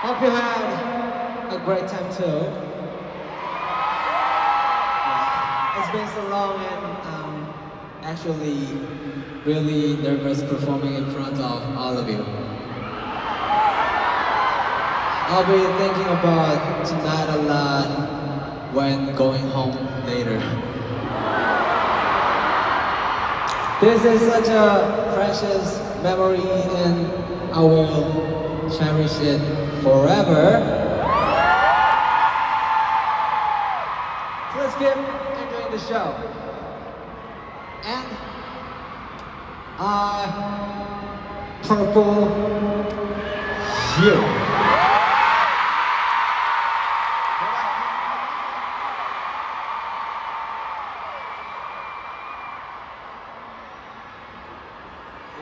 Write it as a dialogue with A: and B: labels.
A: Hope you had a great time too. It's been so long and actually really nervous performing in front of all of you. I'll be thinking about tonight a lot when going home later. This is such a precious memory and I will cherish it forever. So let's keep enjoying the show. And Purple You.